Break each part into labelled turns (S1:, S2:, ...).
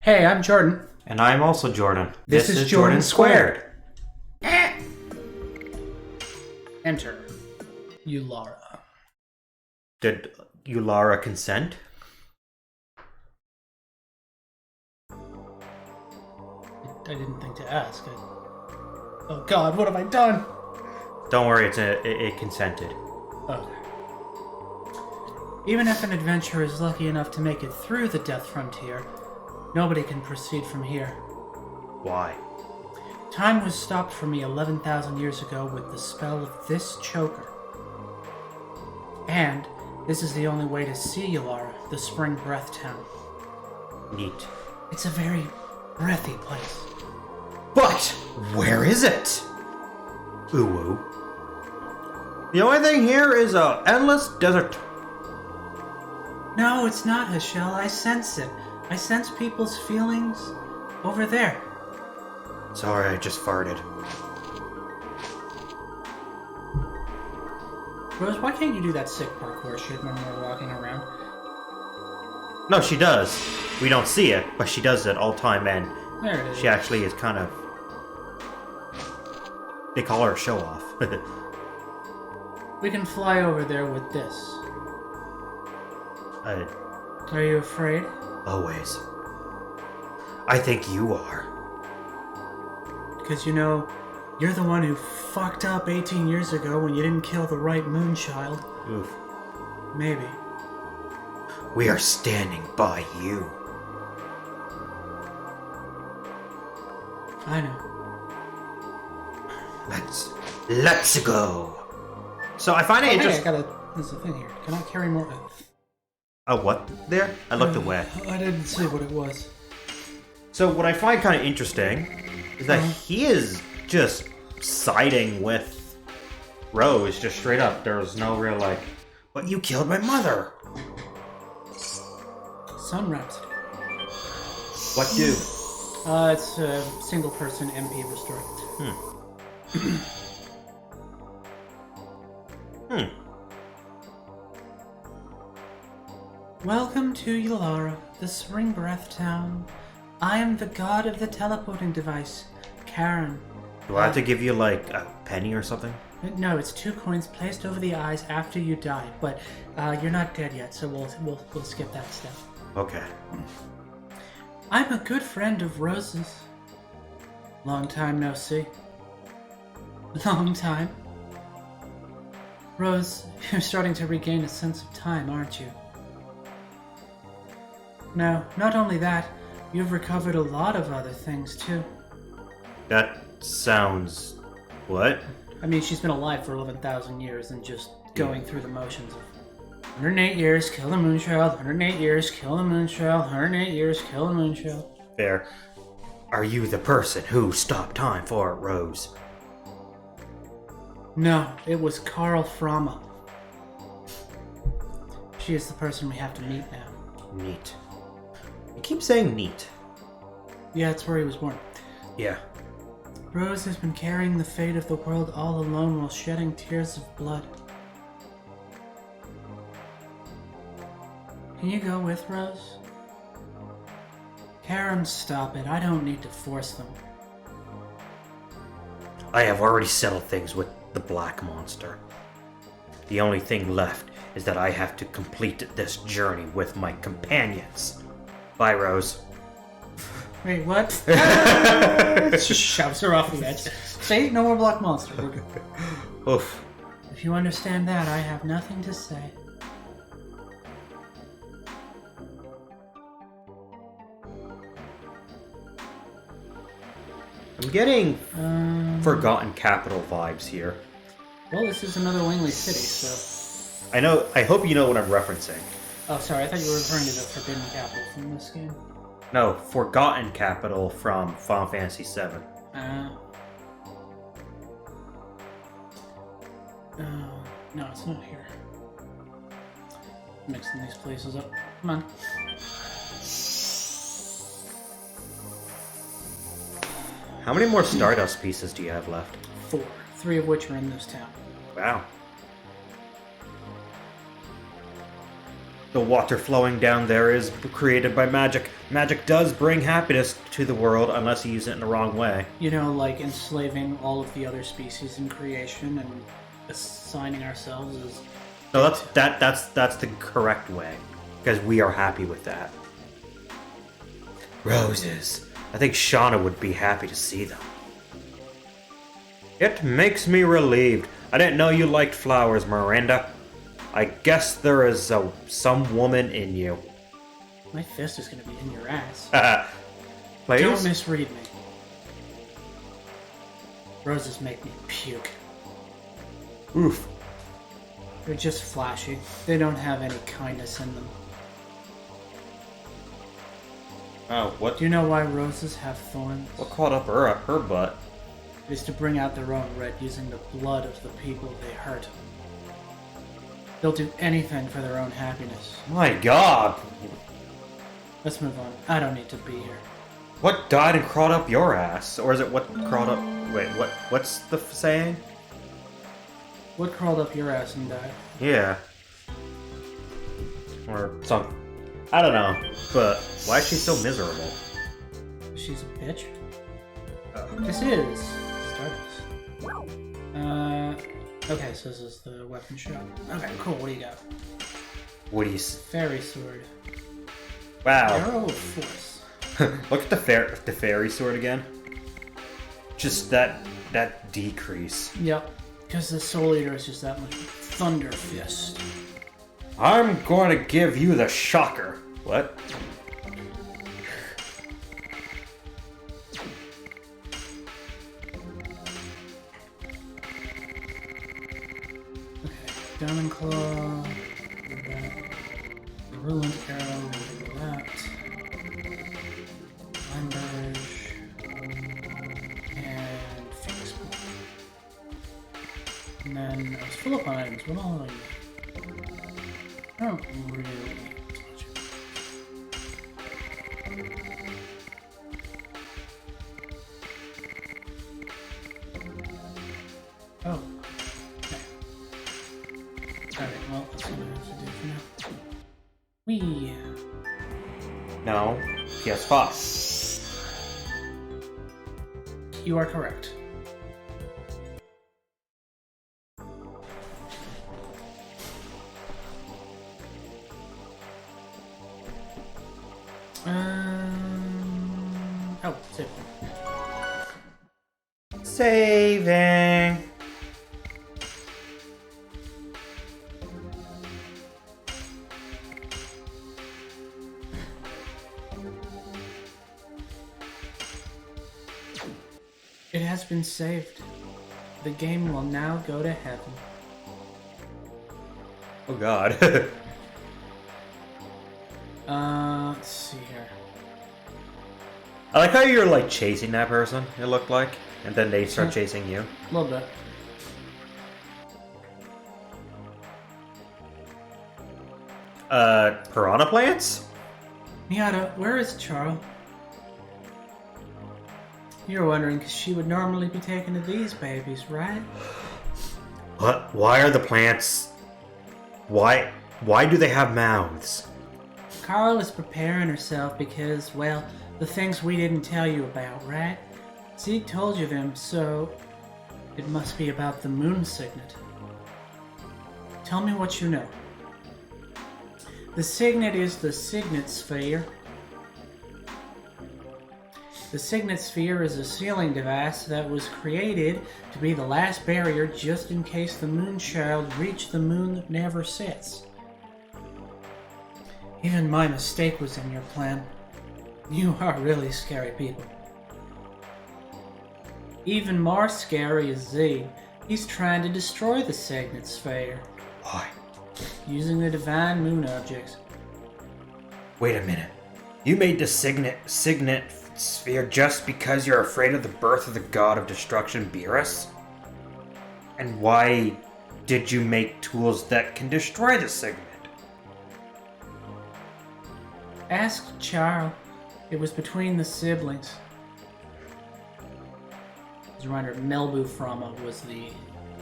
S1: Hey, I'm Jordan.
S2: And I'm also Jordan.
S1: This is Jordan Squared. Enter. Eulara.
S2: Did Eulara consent?
S1: I didn't think to ask. Oh god, what have I done?
S2: Don't worry, it consented.
S1: Okay. Even if an adventurer is lucky enough to make it through the Death Frontier, nobody can proceed from here.
S2: Why?
S1: Time was stopped for me 11,000 years ago with the spell of this choker. And this is the only way to see Eulara, the Spring Breath Town.
S2: Neat.
S1: It's a very breathy place.
S2: But where is it? Uwu. The only thing here is a endless desert.
S1: No, it's not, Hashel. I sense it. I sense people's feelings over there.
S2: Sorry, I just farted.
S1: Rose, why can't you do that sick parkour shit when we're walking around?
S2: No, she does. We don't see it, but she does it all time, and
S1: There it is.
S2: she actually is kind of... They call her a show-off.
S1: We can fly over there with this. Are you afraid?
S2: Always. I think you are.
S1: Because you know, you're the one who fucked up 18 years ago when you didn't kill the right moonchild.
S2: Oof.
S1: Maybe.
S2: We are standing by you.
S1: I know.
S2: Let's go. So I find it just...
S1: There's a thing here. Can I carry more?
S2: A what there? I looked away.
S1: I didn't see what it was.
S2: So what I find kind of interesting is that he is just siding with Rose, just straight up. There was no real like, but you killed my mother.
S1: Sun Rhapsody.
S2: What do?
S1: It's a single person MP restore. Welcome to Eulara, the Spring Breath Town. I am the god of the teleporting device, Karen.
S2: Do I have to give you like a penny or something?
S1: No, it's 2 coins placed over the eyes after you die, but you're not dead yet, so we'll skip that step.
S2: Okay.
S1: I'm a good friend of Rose's. Long time no see. Long time. Rose, you're starting to regain a sense of time, aren't you? No, not only that, you've recovered a lot of other things too.
S2: That sounds... What?
S1: I mean, she's been alive for 11,000 years and just going through the motions of 108 years, kill the moonchild, 108 years, kill the moonchild, 108 years, kill the moonchild.
S2: Fair. Are you the person who stopped time for Rose?
S1: No, it was Carl Frama. She is the person we have to meet now.
S2: Neat. You keep saying neat.
S1: Yeah, it's where he was born.
S2: Yeah.
S1: Rose has been carrying the fate of the world all alone while shedding tears of blood. Can you go with Rose? Karen, stop it. I don't need to force them.
S2: I have already settled things with the Black Monster. The only thing left is that I have to complete this journey with my companions. Bye, Rose.
S1: Wait, what? Just shoves her off the edge. See? No more Black Monster. We're good.
S2: Oof.
S1: If you understand that, I have nothing to say.
S2: I'm getting Forgotten Capital vibes here.
S1: Well, this is another Langley City, so...
S2: I hope you know what I'm referencing.
S1: Oh, sorry, I thought you were referring to the Forbidden Capital from this game.
S2: No, Forgotten Capital from Final Fantasy VII.
S1: No, it's not here. Mixing these places up. Come on.
S2: How many more Stardust pieces do you have left?
S1: 4. 3 of which are in this town.
S2: Wow. The water flowing down there is created by magic. Magic does bring happiness to the world unless you use it in the wrong way.
S1: You know, like enslaving all of the other species in creation and assigning ourselves as...
S2: No, that's the correct way. Because we are happy with that. Roses. I think Shauna would be happy to see them. It makes me relieved. I didn't know you liked flowers, Miranda. I guess there is some woman in you.
S1: My fist is going to be in your ass.
S2: Please?
S1: Don't misread me. Roses make me puke.
S2: Oof.
S1: They're just flashy. They don't have any kindness in them.
S2: Oh, what?
S1: Do you know why roses have thorns?
S2: What caught up her butt?
S1: It is to bring out their own red using the blood of the people they hurt. They'll do anything for their own happiness.
S2: My God!
S1: Let's move on. I don't need to be here.
S2: What died and crawled up your ass? Or is it what crawled up... Wait, what's the saying?
S1: What crawled up your ass and died?
S2: Yeah. Or something. I don't know. But why is she so miserable?
S1: She's a bitch? This is Stardust. Okay, so this is the weapon shop. Okay, cool. What do you got?
S2: What do you...
S1: Fairy sword.
S2: Wow.
S1: Arrow of force.
S2: Look at the fairy sword again. Just that decrease.
S1: Yep. Because the Soul Eater is just that much. Thunder Fist.
S2: I'm going to give you the shocker. What?
S1: Diamond Claw, Ruined Arrow, that, Line Barrage, and Phoenix Bolt. And then I was full up on items. What all do I don't really touch it. Oh. Alright, well, that's what I have to do for now. Whee!
S2: No. PS5.
S1: You are correct. Oh, save.
S2: Saving.
S1: It has been saved. The game will now go to heaven.
S2: Oh God.
S1: Let's see here.
S2: I like how you're like chasing that person, it looked like, and then they start chasing you.
S1: A little bit.
S2: Piranha plants?
S1: Miata, where is Charo? You're wondering because she would normally be taken to these babies, right?
S2: What? Why are the plants... Why do they have mouths?
S1: Carl is preparing herself because, well, the things we didn't tell you about, right? Zeke told you them, so it must be about the moon signet. Tell me what you know. The signet is the signet sphere. The signet sphere is a sealing device that was created to be the last barrier just in case the Moonchild reached the moon that never sets. Even my mistake was in your plan. You are really scary people. Even more scary is Z. He's trying to destroy the signet sphere.
S2: Why?
S1: Using the divine moon objects.
S2: Wait a minute. You made the signet sphere just because you're afraid of the birth of the god of destruction, Beerus? And why did you make tools that can destroy the signet?
S1: Ask Charo. It was between the siblings. As a reminder, Melbu Frama was the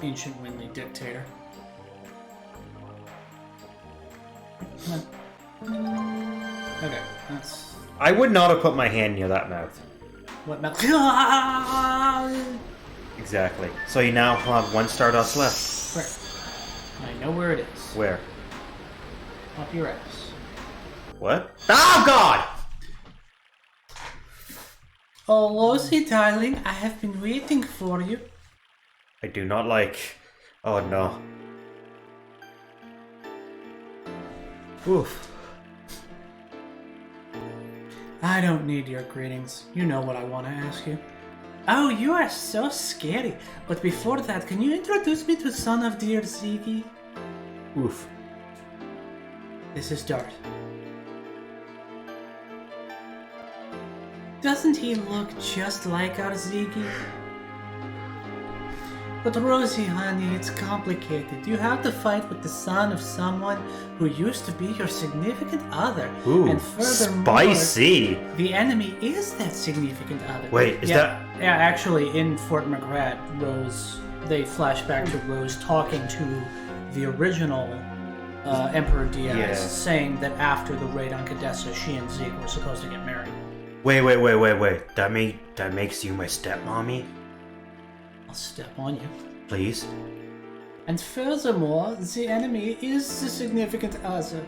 S1: ancient Winley dictator. Come on. Okay, that's...
S2: I would not have put my hand near that mouth.
S1: What mouth?
S2: Exactly. So you now have 1 Stardust left.
S1: Where? I know where it is.
S2: Where?
S1: Up your ass.
S2: What? Oh, God!
S1: Oh, Lucy, darling, I have been waiting for you.
S2: I do not like... Oh, no. Oof.
S1: I don't need your greetings. You know what I want to ask you. Oh, you are so scary. But before that, can you introduce me to son of dear Ziggy?
S2: Oof.
S1: This is Dart. Doesn't he look just like our Ziggy? But Rosie, honey, it's complicated. You have to fight with the son of someone who used to be your significant other.
S2: Ooh,
S1: and furthermore,
S2: spicy!
S1: The enemy is that significant other.
S2: Wait, is that...
S1: Yeah, actually, in Fort McGrath, Rose, they flash back to Rose talking to the original Emperor Diaz,
S2: Yeah.
S1: saying that after the raid on Cadessa, she and Zeke were supposed to get married.
S2: Wait. That makes you my stepmommy?
S1: I'll step on you.
S2: Please?
S1: And furthermore, the enemy is the significant other.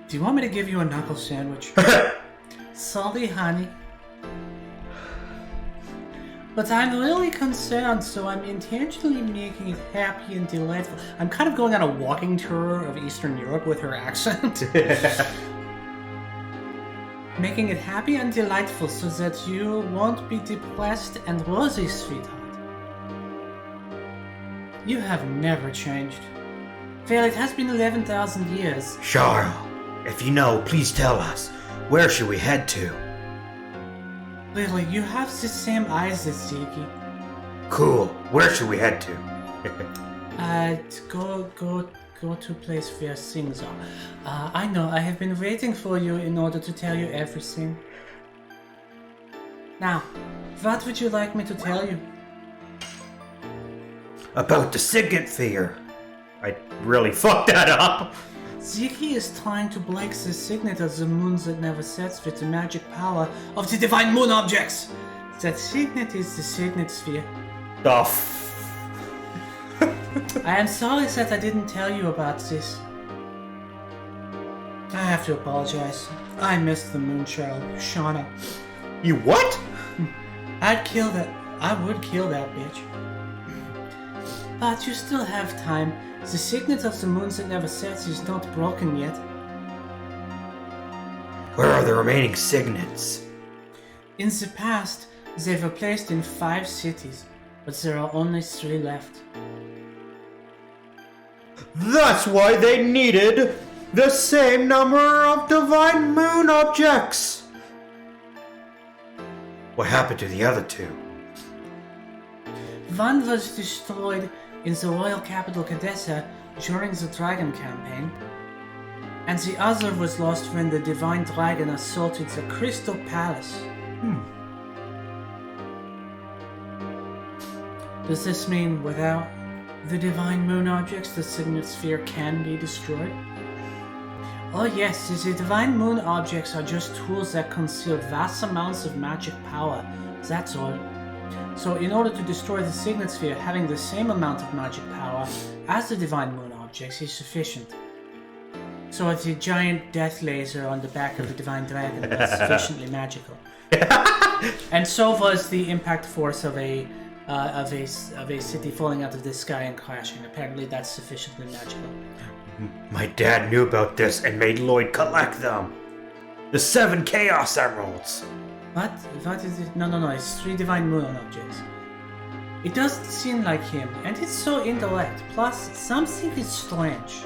S1: Do you want me to give you a knuckle sandwich? Sorry, honey. But I'm really concerned, so I'm intentionally making it happy and delightful. I'm kind of going on a walking tour of Eastern Europe with her accent. Making it happy and delightful so that you won't be depressed and rosy, sweetheart. You have never changed. Well, it has been 11,000 years.
S2: Charles, if you know, please tell us. Where should we head to?
S1: Lily, you have the same eyes as Ziggy.
S2: Cool. Where should we head to?
S1: Go to a place where things are. I know, I have been waiting for you in order to tell you everything. Now, what would you like me to tell you?
S2: About the Signet Fear. I really fucked that up.
S1: Ziggy is trying to break the signet of the moon that never sets with the magic power of the divine moon objects. That signet is the signet sphere.
S2: The
S1: I am sorry that I didn't tell you about this. I have to apologize. I missed the moon child, Shauna.
S2: You what?
S1: I'd kill that. I would kill that bitch. But you still have time. The signet of the moon that never sets is not broken yet.
S2: Where are the remaining signets?
S1: In the past, they were placed in 5 cities, but there are only 3 left.
S2: That's why they needed the same number of divine moon objects. What happened to the other 2?
S1: One was destroyed in the royal capital Cadessa during the Dragon campaign, and the other was lost when the divine dragon assaulted the Crystal Palace. Does this mean without the divine moon objects, the signet sphere can be destroyed? Oh yes, the divine moon objects are just tools that conceal vast amounts of magic power, that's all. So in order to destroy the signet sphere, having the same amount of magic power as the divine moon objects is sufficient. So the giant death laser on the back of the divine dragon was sufficiently magical. And so was the impact force of a city falling out of the sky and crashing. Apparently that's sufficiently magical.
S2: My dad knew about this and made Lloyd collect them. The 7 Chaos Emeralds.
S1: What? What is it? No, it's 3 divine moon objects. It doesn't seem like him, and it's so indirect. Plus, something is strange.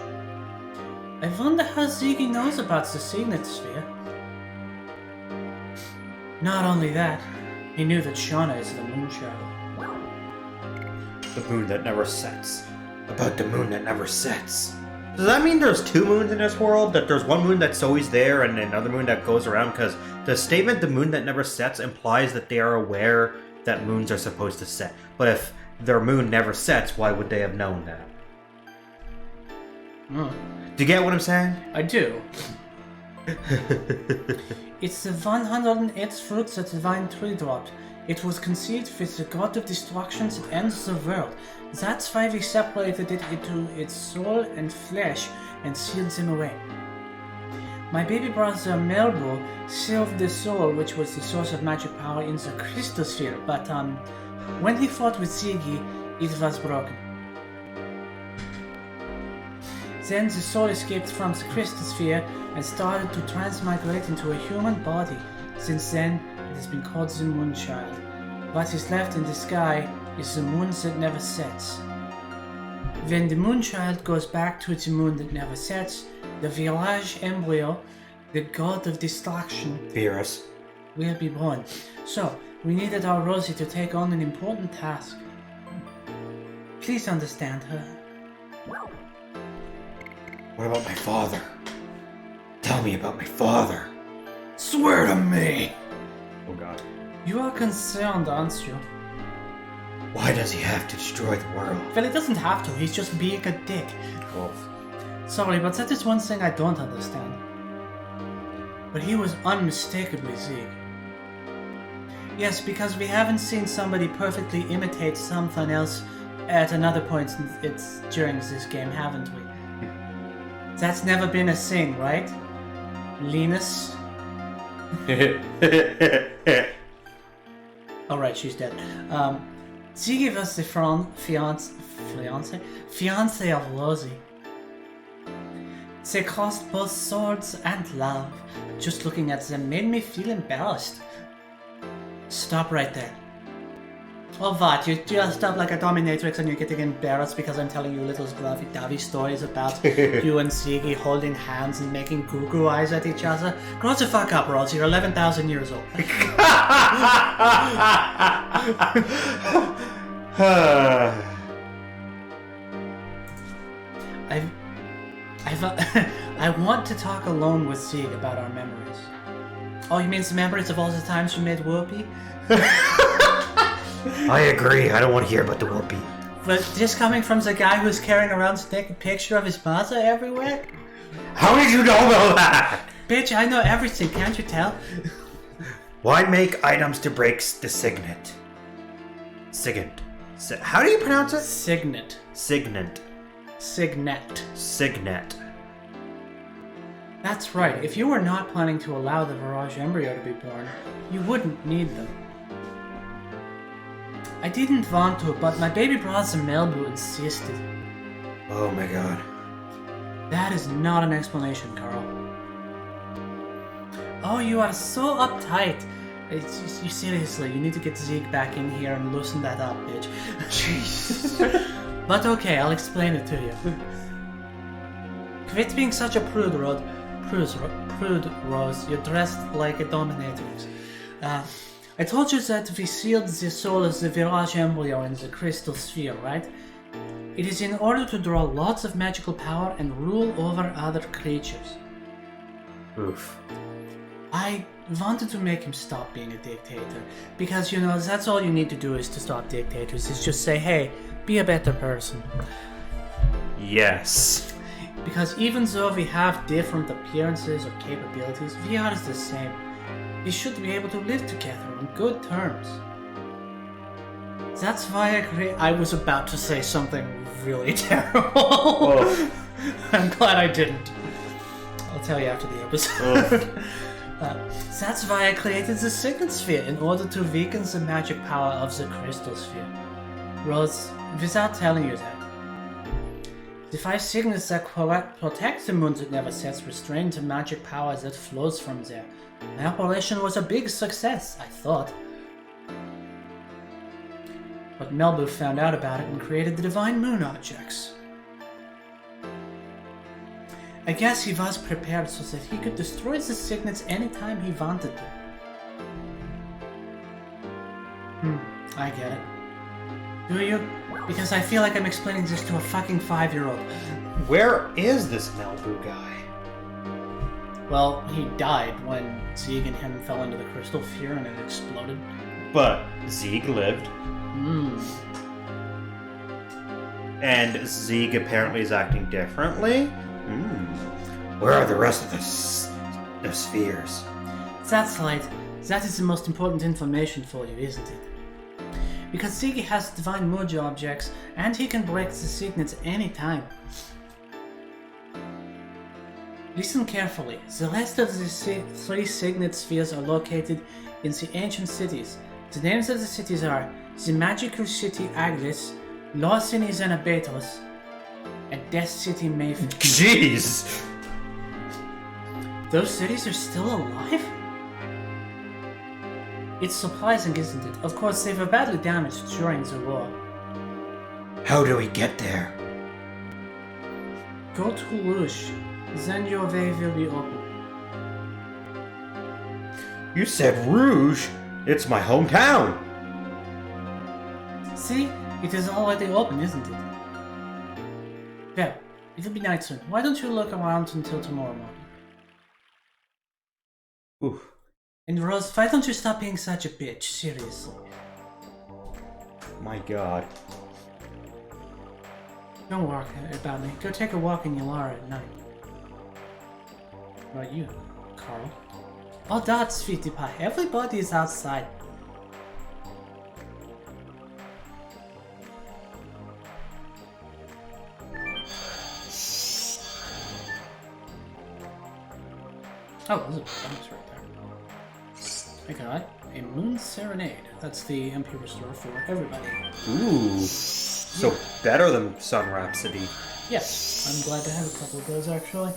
S1: I wonder how Ziggy knows about the signet sphere. Not only that, he knew that Shauna is the moon child.
S2: The moon that never sets. About the moon that never sets. Does that mean there's 2 moons in this world? That there's one moon that's always there and another moon that goes around? Because the statement, the moon that never sets, implies that they are aware that moons are supposed to set. But if their moon never sets, why would they have known that?
S1: Hmm.
S2: Do you get what I'm saying?
S1: I do. It's the 108th fruit that the divine tree dropped. It was conceived with the god of destruction that ends the world. That's why we separated it into its soul and flesh and sealed them away. My baby brother Melbo sealed the soul, which was the source of magic power, in the crystal sphere, but when he fought with Ziggy, it was broken. Then the soul escaped from the crystal sphere and started to transmigrate into a human body. Since then, it has been called the Moonchild. What is left in the sky is the moon that never sets. When the Moonchild goes back to the moon that never sets, the Virage embryo, the god of destruction,
S2: Virus.
S1: will be born. So, we needed our Rosie to take on an important task. Please understand her.
S2: What about my father? Tell me about my father. Swear to me! Oh god.
S1: You are concerned, aren't you?
S2: Why does he have to destroy the world?
S1: Well, he doesn't have to, he's just being a dick.
S2: Well,
S1: Sorry, but that is one thing I don't understand. But he was unmistakably Zeke. Yes, because we haven't seen somebody perfectly imitate something else at another point during this game, haven't we? That's never been a thing, right? Linus? Alright, she's dead. Ziggy was the fiance of Rosie. They crossed both swords and love. Just looking at them made me feel embarrassed. Stop right there. Oh, what? You dressed up like a dominatrix and you're getting embarrassed because I'm telling you little lovey-dovey stories about you and Ziggy holding hands and making goo-goo eyes at each other? Grow the fuck up, Rose. You're 11,000 years old. I want to talk alone with Zeke about our memories. Oh, you mean the memories of all the times you made whoopee?
S2: I agree. I don't want to hear about the whoopee.
S1: But just coming from the guy who's carrying around a naked picture of his mother everywhere?
S2: How did you know about that?
S1: Bitch, I know everything, can't you tell?
S2: Why make items to break the signet? Signet. How do you pronounce it?
S1: Signet.
S2: Signet.
S1: Signet.
S2: Signet.
S1: That's right. If you were not planning to allow the Virage embryo to be born, you wouldn't need them. I didn't want to, but my baby brother Melbu insisted.
S2: Oh my god.
S1: That is not an explanation, Carl. Oh, you are so uptight. You seriously, you need to get Zeke back in here and loosen that up, bitch.
S2: Jeez.
S1: But okay, I'll explain it to you. Quit being such a prude, Rose. You're dressed like a dominatrix. I told you that we sealed the soul of the Virage embryo in the crystal sphere, right? It is in order to draw lots of magical power and rule over other creatures.
S2: Oof.
S1: I wanted to make him stop being a dictator, because, you know, that's all you need to do is to stop dictators, is just say, hey, be a better person.
S2: Yes.
S1: Because even though we have different appearances or capabilities, we are the same. We should be able to live together on good terms. That's why I was about to say something really terrible. Oh. I'm glad I didn't. I'll tell you after the episode. That's why I created the Signet Sphere, in order to weaken the magic power of the Crystal Sphere. Rose, without telling you that, the 5 signets that protect the moon that never sets restrain the magic power that flows from there. My operation was a big success, I thought. But Melbu found out about it and created the Divine Moon objects. I guess he was prepared so that he could destroy the signets anytime he wanted to. I get it. Do you? Because I feel like I'm explaining this to a fucking 5-year-old.
S2: Where is this Melbu guy?
S1: Well, he died when Zeke and him fell into the crystal sphere and it exploded.
S2: But Zeke lived. And Zeke apparently is acting differently. Where are the rest of the the spheres.
S1: That's right. That is the most important information for you, isn't it? Because Ziggy has divine merge objects, and he can break the signets any time. Listen carefully. The rest of the three signet spheres are located in the ancient cities. The names of the cities are the Magical City Agris, Lawson Xanabatos, and Death City Mayfair.
S2: Jeez!
S1: Those cities are still alive? It's surprising, isn't it? Of course, they were badly damaged during the war.
S2: How do we get there?
S1: Go to Rouge, then your way will be open.
S2: You said Rouge? It's my hometown!
S1: See? It is already open, isn't it? Well, it'll be night soon. Why don't you look around until tomorrow morning?
S2: Oof.
S1: And Rose, why don't you stop being such a bitch? Seriously.
S2: My god.
S1: Don't worry about me. Go take a walk in Ylara at night. What about you, Carl? Oh, that's Sweetie Pie. Everybody is outside. Oh, there's a bonus right there. I got a Moon Serenade. That's the MP restore for everybody.
S2: Ooh. So better than Sun Rhapsody.
S1: Yes, I'm glad to have a couple of those actually.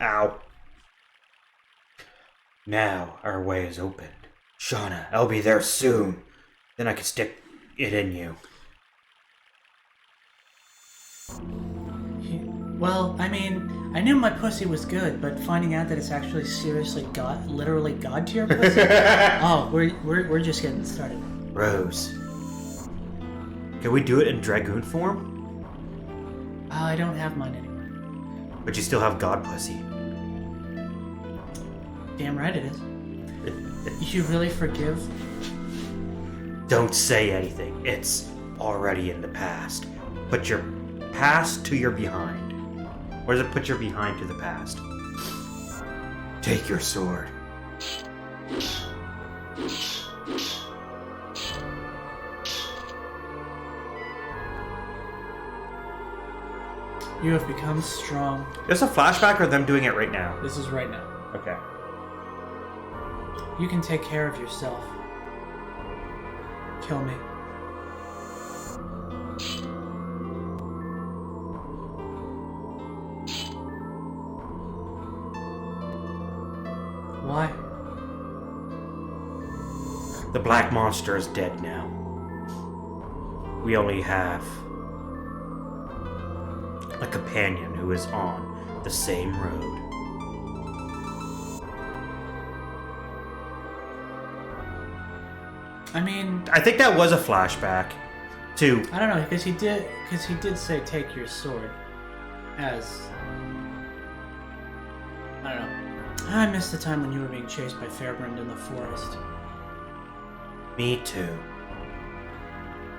S2: Ow. Now our way is opened. Shauna, I'll be there soon. Then I can stick it in you.
S1: Well, I mean, I knew my pussy was good, but finding out that it's actually seriously God, literally God tier pussy. Oh, we're just getting started.
S2: Rose, can we do it in Dragoon form?
S1: I don't have mine anymore.
S2: But you still have God pussy.
S1: Damn right it is. You really forgive?
S2: Don't say anything. It's already in the past. Put your past to your behind. Or does it put your behind to the past? Take your sword.
S1: You have become strong.
S2: Is this a flashback or them doing it right now?
S1: This is right now.
S2: Okay.
S1: You can take care of yourself. Kill me. Why?
S2: The black monster is dead now. We only have a companion who is on the same road.
S1: I mean,
S2: I think that was a flashback to...
S1: I don't know, because he did say take your sword as... I don't know. I miss the time when you were being chased by Fairbrand in the forest.
S2: Me too.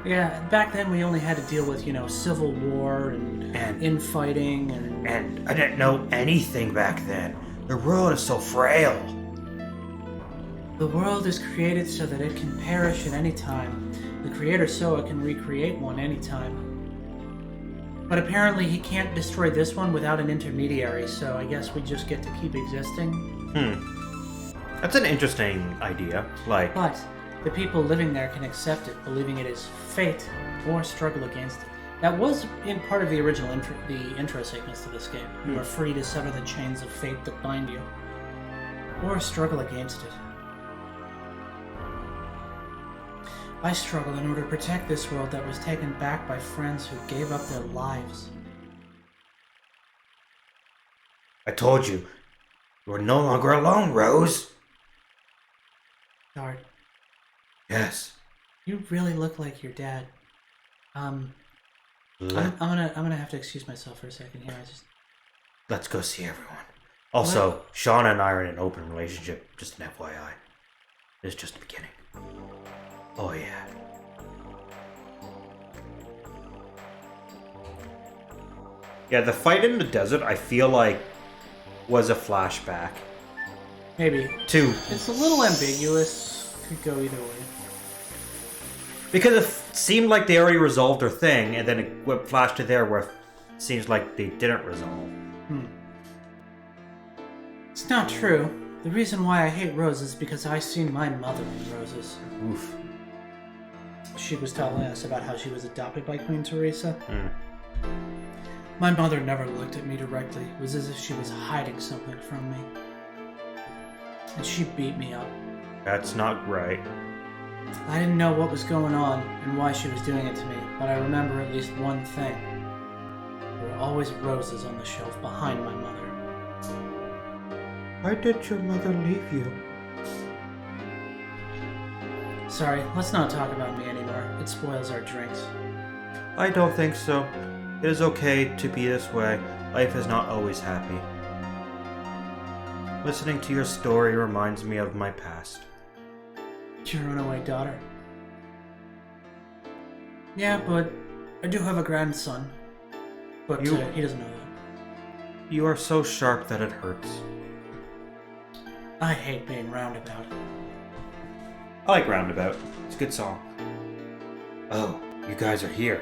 S1: Yeah, back then we only had to deal with, civil war and infighting
S2: And I didn't know anything back then. The world is so frail.
S1: The world is created so that it can perish at any time. The creator so it can recreate one anytime. But apparently he can't destroy this one without an intermediary, so I guess we just get to keep existing.
S2: That's an interesting idea.
S1: But the people living there can accept it, believing it is fate, or struggle against it. That was in part of the original intro sequence to this game. You are free to sever the chains of fate that bind you, or struggle against it. I struggled in order to protect this world that was taken back by friends who gave up their lives.
S2: I told you, you are no longer alone, Rose.
S1: Dart,
S2: Yes.
S1: you really look like your dad. I'm gonna have to excuse myself for a second here.
S2: Let's go see everyone. Also, Shauna and I are in an open relationship, just an FYI. It's just the beginning. Oh, yeah. Yeah, the fight in the desert, I feel like, was a flashback.
S1: Maybe.
S2: To...
S1: It's a little ambiguous. Could go either way.
S2: Because it seemed like they already resolved their thing, and then it flashed to there where it seems like they didn't resolve.
S1: It's not true. The reason why I hate roses is because I seen my mother in roses.
S2: Oof.
S1: She was telling us about how she was adopted by Queen Teresa.
S2: Mm.
S1: My mother never looked at me directly. It was as if she was hiding something from me. And she beat me up.
S2: That's not right.
S1: I didn't know what was going on and why she was doing it to me, but I remember at least one thing. There were always roses on the shelf behind my mother.
S2: Why did your mother leave you?
S1: Sorry, let's not talk about me anymore. It spoils our drinks.
S2: I don't think so. It is okay to be this way. Life is not always happy. Listening to your story reminds me of my past.
S1: Your runaway daughter. Yeah, but I do have a grandson. But he doesn't know that.
S2: You are so sharp that it hurts.
S1: I hate being roundabout.
S2: I like Roundabout. It's a good song. Oh, you guys are here.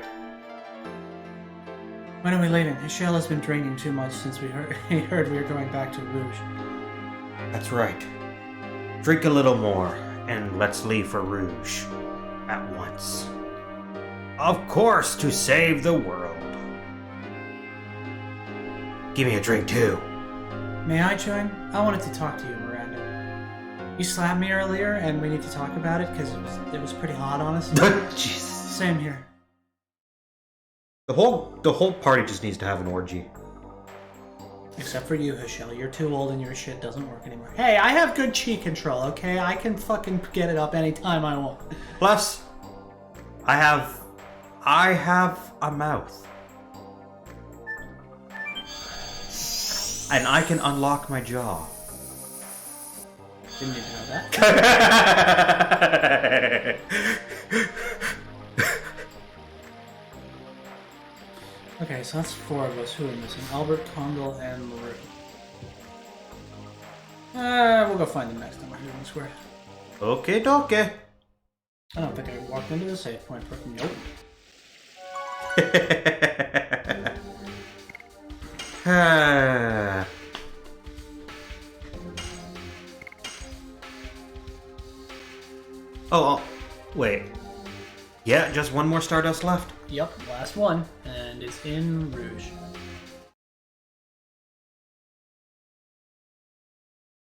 S1: When are we leaving? Michelle has been drinking too much since he heard we were going back to Rouge.
S2: That's right. Drink a little more, and let's leave for Rouge. At once. Of course, to save the world. Give me a drink, too.
S1: May I join? I wanted to talk to you, Miranda. You slapped me earlier, and we need to talk about it, because it was pretty hot on us.
S2: Jesus.
S1: Same here.
S2: The whole party just needs to have an orgy.
S1: Except for you, Michelle. You're too old and your shit doesn't work anymore. Hey, I have good chi control, okay? I can fucking get it up anytime I want.
S2: Plus, I have a mouth. And I can unlock my jaw.
S1: Didn't need to know that. Okay, so that's 4 of us. Who are we missing? Albert, Congal, and LaRue. We'll go find them next time we're doing the square.
S2: Okay, dokie.
S1: I don't think I walked into the save point for nope.
S2: Oh, wait. Yeah, just one more Stardust left.
S1: Yep, last one, and it's in Rouge.